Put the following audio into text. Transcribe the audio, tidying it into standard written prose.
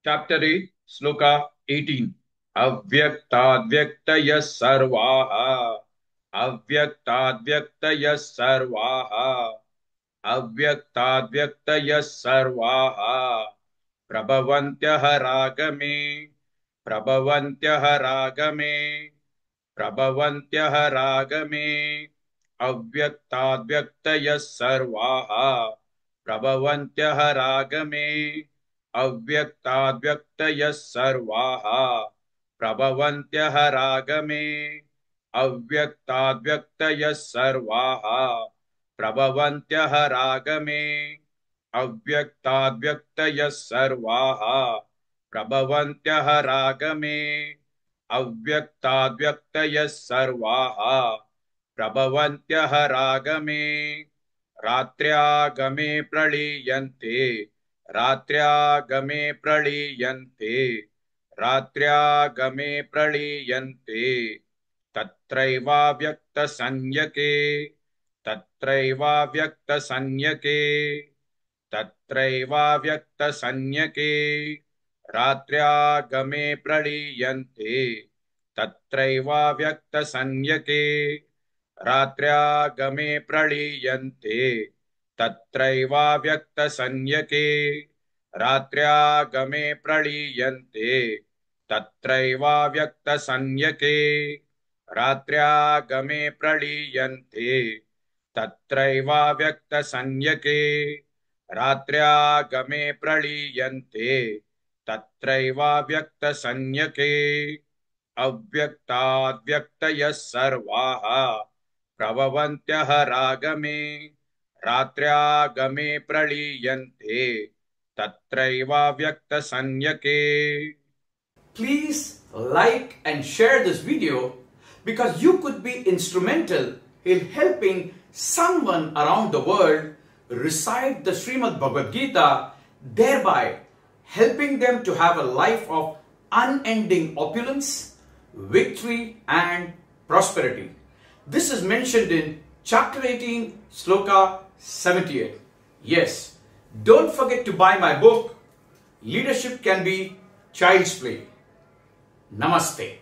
Chapter 8, Sloka 18. Avyaktadyaktayaः sarvaha. Avyaktadyaktayaः sarvaha. Avyaktadyaktayaः sarvaha. Prabhavantyah ragame. Prabhavantyah ragame. Prabhavantyah ragame. Avyaktadyaktayaः sarvaha. Prabhavantyah ragame. अव्यक्ताद्व्यक्तयः सर्वाः प्रभवन्त्यः रागमे अव्यक्ताद्व्यक्तयः सर्वाः प्रभवन्त्यः रागमे अव्यक्ताद्व्यक्तयः सर्वाः प्रभवन्त्यः रागमे अव्यक्ताद्व्यक्तयः सर्वाः प्रभवन्त्यः रागमे रात्र्यागमे प्रलीयन्ते रात्र्यागमे प्रलीयन्ते रात्र्यागमे प्रलीयन्ते तत्रैवाव्यक्तसंज्ञके तत्रैवाव्यक्तसंज्ञके तत्रैवाव्यक्तसंज्ञके रात्र्यागमे प्रलीयन्ते तत्रैवाव्यक्तसंज्ञके रात्र्यागमे प्रलीयन्ते तत्रैवाव्यक्तसंज्ञके रात्र्यागमे प्रलीयन्ते तत्रैवाव्यक्तसंज्ञके रात्र्यागमे प्रलीयन्ते तत्रैवाव्यक्तसंज्ञके रात्र्यागमे प्रलीयन्ते तत्रैवाव्यक्तसंज्ञके अव्यक्ताद्व्यक्तयः सर्वाः प्रभवन्त्यः रागमे रात्र्यागमे प्रलीयन्ते तत्रैवाव्यक्तसंज्ञके. Please like and share this video because you could be instrumental in helping someone around the world recite the Srimad Bhagavad Gita, thereby helping them to have a life of unending opulence, victory and prosperity. This is mentioned in chapter 18, sloka 78. Yes, don't forget to buy my book, Leadership Can Be Child's Play. Namaste.